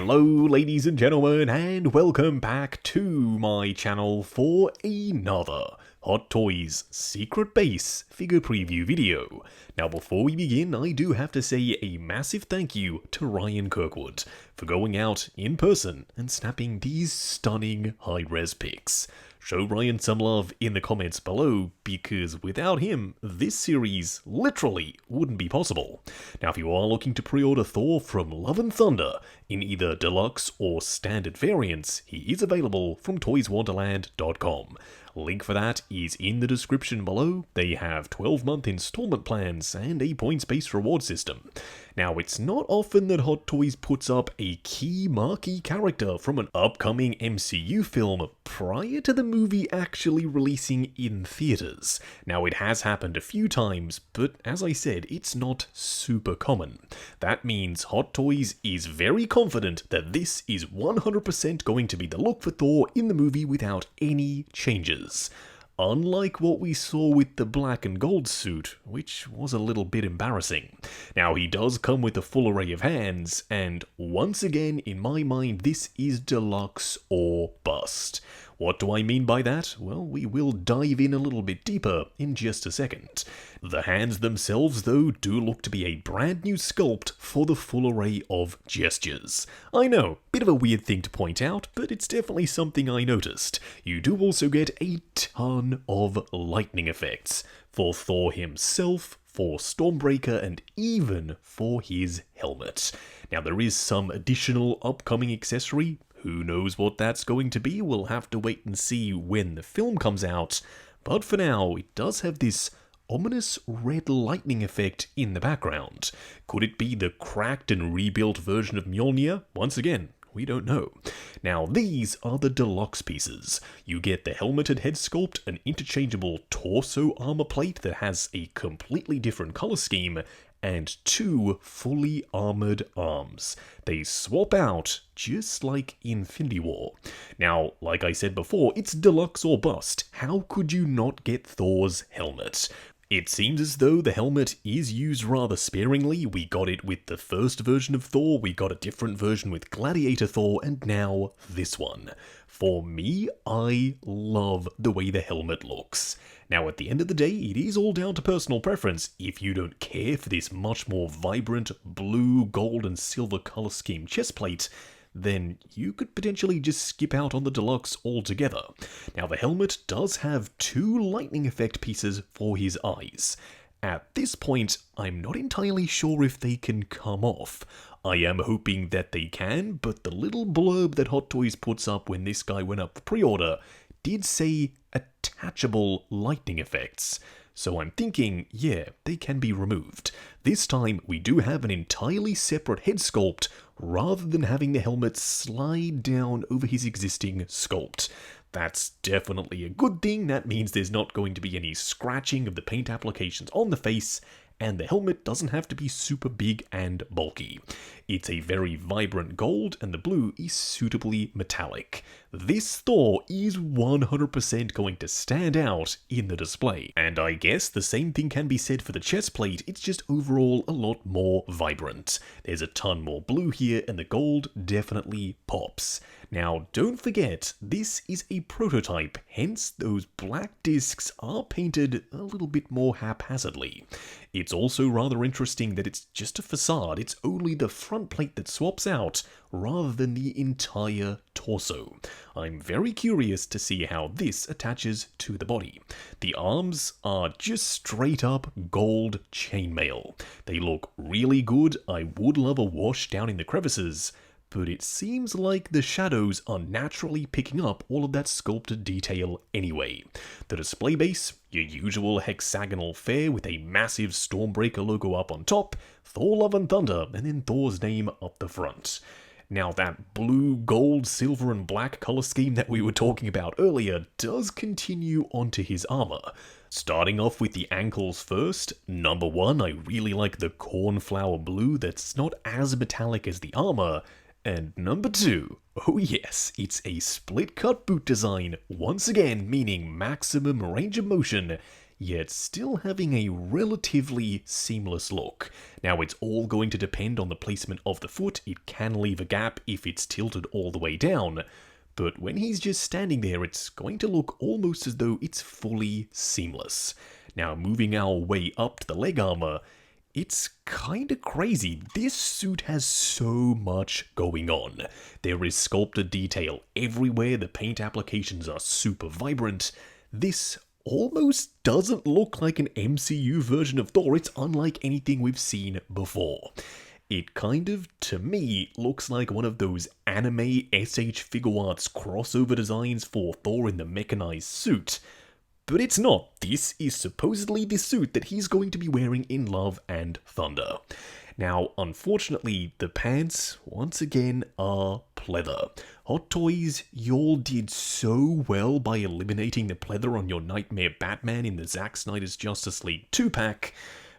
Hello ladies and gentlemen, and welcome back to my channel for another Hot Toys Secret Base figure preview video. Now before we begin, I do have to say a massive thank you to Ryan Kirkwood for going out in person and snapping these stunning high-res pics. Show Ryan some love in the comments below, because without him, this series literally wouldn't be possible. Now if you are looking to pre-order Thor from Love and Thunder in either deluxe or standard variants, he is available from toyswonderland.com. Link for that is in the description below. They have 12-month installment plans and a points-based reward system. Now, it's not often that Hot Toys puts up a key marquee character from an upcoming MCU film prior to the movie actually releasing in theaters. Now, it has happened a few times, but as I said, it's not super common. That means Hot Toys is very confident that this is 100% going to be the look for Thor in the movie without any changes. Unlike what we saw with the black and gold suit, which was a little bit embarrassing. Now, he does come with a full array of hands, and once again, in my mind, this is deluxe or bust. What do I mean by that? Well, we will dive in a little bit deeper in just a second. The hands themselves, though, do look to be a brand new sculpt for the full array of gestures. I know, bit of a weird thing to point out, but it's definitely something I noticed. You do also get a ton of lightning effects for Thor himself, for Stormbreaker, and even for his helmet. Now, there is some additional upcoming accessory. Who knows what that's going to be? We'll have to wait and see when the film comes out. But for now, it does have this ominous red lightning effect in the background. Could it be the cracked and rebuilt version of Mjolnir? Once again, we don't know. Now, these are the deluxe pieces. You get the helmeted head sculpt, an interchangeable torso armor plate that has a completely different color scheme, and two fully armored arms. They swap out just like Infinity War. Now, like I said before, it's deluxe or bust. How could you not get Thor's helmet? It seems as though the helmet is used rather sparingly. We got it with the first version of Thor, we got a different version with Gladiator Thor, and now this one. For me, I love the way the helmet looks. Now, at the end of the day, it is all down to personal preference. If you don't care for this much more vibrant blue, gold, and silver color scheme chestplate, then you could potentially just skip out on the deluxe altogether. Now, the helmet does have two lightning effect pieces for his eyes. At this point, I'm not entirely sure if they can come off. I am hoping that they can, but the little blurb that Hot Toys puts up when this guy went up for pre-order did say attachable lightning effects. So I'm thinking, yeah, they can be removed. This time, we do have an entirely separate head sculpt, rather than having the helmet slide down over his existing sculpt. That's definitely a good thing. That means there's not going to be any scratching of the paint applications on the face, and the helmet doesn't have to be super big and bulky. It's a very vibrant gold, and the blue is suitably metallic. This Thor is 100% going to stand out in the display. And I guess the same thing can be said for the chest plate, it's just overall a lot more vibrant. There's a ton more blue here, and the gold definitely pops. Now, don't forget, this is a prototype, hence those black discs are painted a little bit more haphazardly. It's also rather interesting that it's just a facade, it's only the front plate that swaps out, rather than the entire torso. I'm very curious to see how this attaches to the body. The arms are just straight up gold chainmail. They look really good. I would love a wash down in the crevices, but it seems like the shadows are naturally picking up all of that sculpted detail anyway. The display base, your usual hexagonal fare with a massive Stormbreaker logo up on top, Thor Love and Thunder, and then Thor's name up the front. Now, that blue, gold, silver, and black color scheme that we were talking about earlier does continue onto his armor. Starting off with the ankles first, number one, I really like the cornflower blue that's not as metallic as the armor. And number two, oh yes, it's a split cut boot design, once again meaning maximum range of motion. yet still having a relatively seamless look. Now, it's all going to depend on the placement of the foot. It can leave a gap if it's tilted all the way down, but when he's just standing there, it's going to look almost as though it's fully seamless. Now, moving our way up to the leg armor, it's kinda crazy. This suit has so much going on. There is sculpted detail everywhere, the paint applications are super vibrant. This almost doesn't look like an MCU version of Thor. It's unlike anything we've seen before. It kind of, to me, looks like one of those anime SH Figure Arts crossover designs for Thor in the mechanized suit. But it's not. This is supposedly the suit that he's going to be wearing in Love and Thunder. Now, unfortunately, the pants, once again, are pleather. Hot Toys, y'all did so well by eliminating the pleather on your Nightmare Batman in the Zack Snyder's Justice League 2-pack,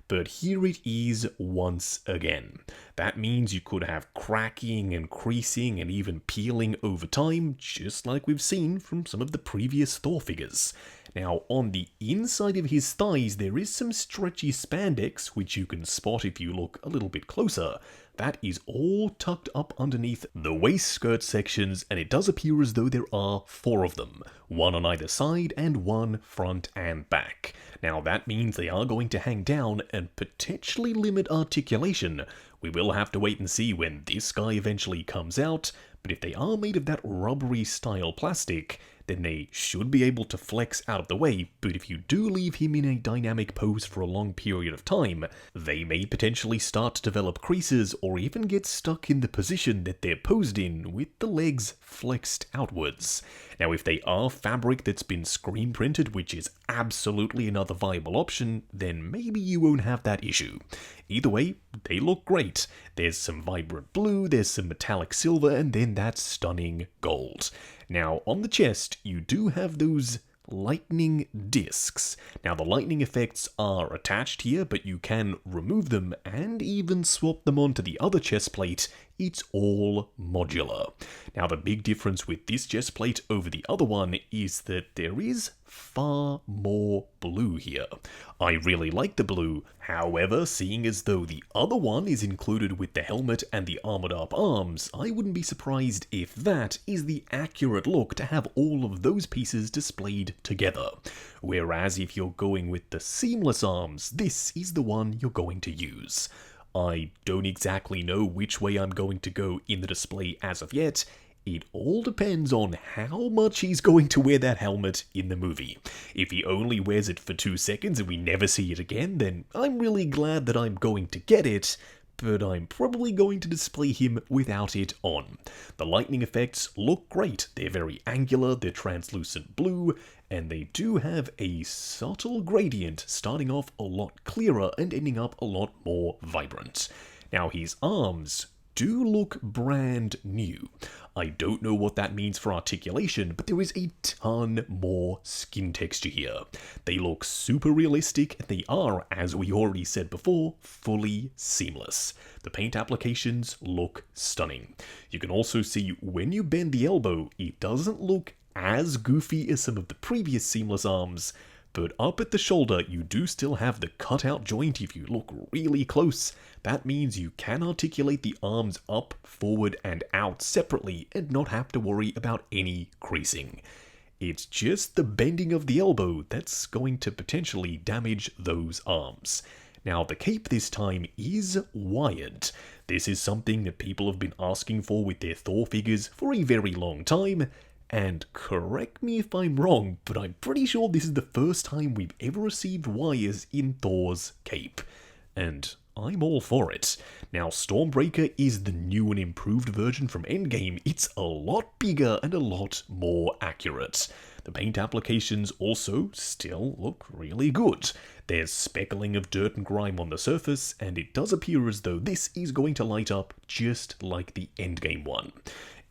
but here it is once again. That means you could have cracking and creasing and even peeling over time, just like we've seen from some of the previous Thor figures. Now, on the inside of his thighs, there is some stretchy spandex, which you can spot if you look a little bit closer. That is all tucked up underneath the waist skirt sections, and it does appear as though there are 4 of them. 1 on either side, and 1 front and back. Now, that means they are going to hang down and potentially limit articulation. We will have to wait and see when this guy eventually comes out, but if they are made of that rubbery style plastic, then they should be able to flex out of the way, but if you do leave him in a dynamic pose for a long period of time, they may potentially start to develop creases or even get stuck in the position that they're posed in with the legs flexed outwards. Now, if they are fabric that's been screen printed, which is absolutely another viable option, then maybe you won't have that issue. Either way, they look great. There's some vibrant blue, there's some metallic silver, and then that stunning gold. Now, on the chest, you do have those lightning discs. Now, the lightning effects are attached here, but you can remove them and even swap them onto the other chest plate. It's all modular. Now, the big difference with this chest plate over the other one is that there is far more blue here. I really like the blue, however, seeing as though the other one is included with the helmet and the armored up arms, I wouldn't be surprised if that is the accurate look to have all of those pieces displayed together. Whereas if you're going with the seamless arms, this is the one you're going to use. I don't exactly know which way I'm going to go in the display as of yet. It all depends on how much he's going to wear that helmet in the movie. If he only wears it for 2 seconds and we never see it again, then I'm really glad that I'm going to get it, but I'm probably going to display him without it on. The lightning effects look great. They're very angular, they're translucent blue, and they do have a subtle gradient, starting off a lot clearer and ending up a lot more vibrant. Now, his arms do look brand new. I don't know what that means for articulation, but there is a ton more skin texture here. They look super realistic, and they are, as we already said before, fully seamless. The paint applications look stunning. You can also see when you bend the elbow, it doesn't look as goofy as some of the previous seamless arms, but up at the shoulder, you do still have the cutout joint if you look really close. That means you can articulate the arms up, forward, and out separately and not have to worry about any creasing. It's just the bending of the elbow that's going to potentially damage those arms. Now, the cape this time is wired. This is something that people have been asking for with their Thor figures for a very long time. And correct me if I'm wrong, but I'm pretty sure this is the first time we've ever received wires in Thor's cape. And I'm all for it. Now, Stormbreaker is the new and improved version from Endgame. It's a lot bigger and a lot more accurate. The paint applications also still look really good. There's speckling of dirt and grime on the surface, and it does appear as though this is going to light up just like the Endgame one.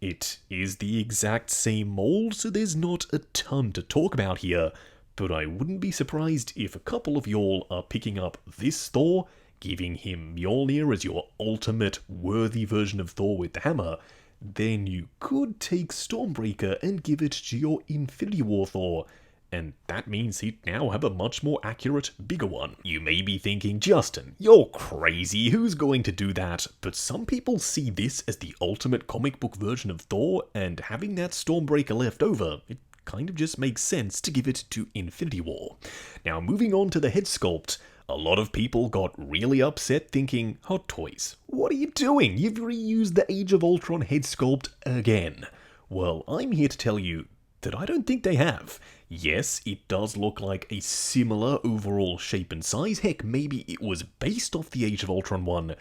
It is the exact same mold, so there's not a ton to talk about here, but I wouldn't be surprised if a couple of y'all are picking up this Thor, giving him Mjolnir as your ultimate worthy version of Thor with the hammer. Then you could take Stormbreaker and give it to your Infinity War Thor, and that means he'd now have a much more accurate, bigger one. You may be thinking, Justin, you're crazy, who's going to do that? But some people see this as the ultimate comic book version of Thor, and having that Stormbreaker left over, it kind of just makes sense to give it to Infinity War. Now, moving on to the head sculpt, a lot of people got really upset thinking, Hot Toys, what are you doing? You've reused the Age of Ultron head sculpt again. Well, I'm here to tell you that I don't think they have. Yes, it does look like a similar overall shape and size. Heck, maybe it was based off the Age of Ultron one,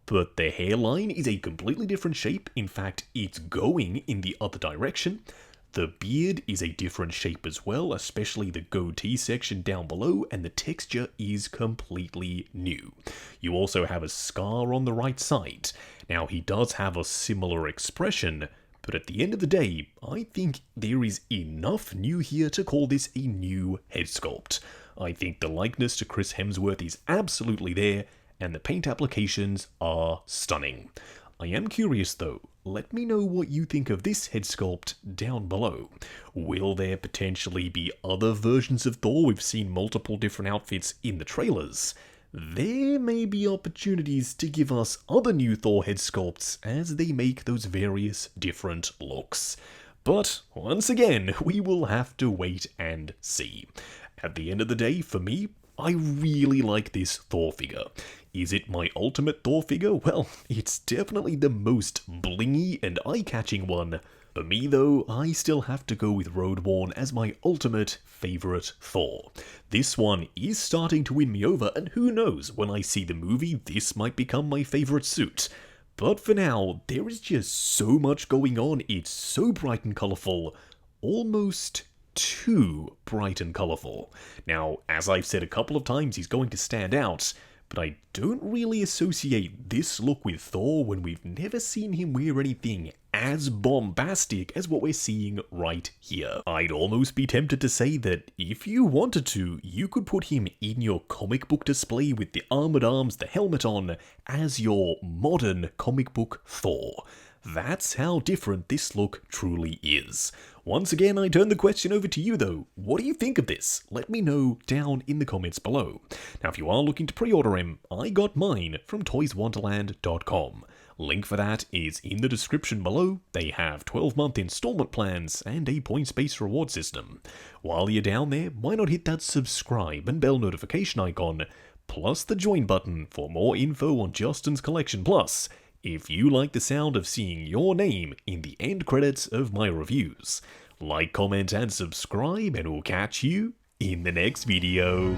but the hairline is a completely different shape. In fact, it's going in the other direction. The beard is a different shape as well, especially the goatee section down below, and the texture is completely new. You also have a scar on the right side. Now, he does have a similar expression, but at the end of the day, I think there is enough new here to call this a new head sculpt. I think the likeness to Chris Hemsworth is absolutely there, and the paint applications are stunning. I am curious though, let me know what you think of this head sculpt down below. Will there potentially be other versions of Thor? We've seen multiple different outfits in the trailers. There may be opportunities to give us other new Thor head sculpts as they make those various different looks. But once again, we will have to wait and see. At the end of the day, for me, I really like this Thor figure. Is it my ultimate Thor figure? Well, it's definitely the most blingy and eye-catching one. For me though, I still have to go with Roadworn as my ultimate favorite Thor. This one is starting to win me over, and who knows, when I see the movie, this might become my favorite suit. But for now, there is just so much going on, it's so bright and colourful, almost too bright and colourful. Now, as I've said a couple of times, he's going to stand out, but I don't really associate this look with Thor when we've never seen him wear anything as bombastic as what we're seeing right here. I'd almost be tempted to say that if you wanted to, you could put him in your comic book display with the armored arms, the helmet on, as your modern comic book Thor. That's how different this look truly is. Once again, I turn the question over to you though. What do you think of this? Let me know down in the comments below. Now, if you are looking to pre-order him, I got mine from toyswonderland.com. Link for that is in the description below. They have 12-month installment plans and a points-based reward system. While you're down there, why not hit that subscribe and bell notification icon, plus the join button for more info on Justin's collection. Plus, if you like the sound of seeing your name in the end credits of my reviews, like, comment, and subscribe, and we'll catch you in the next video.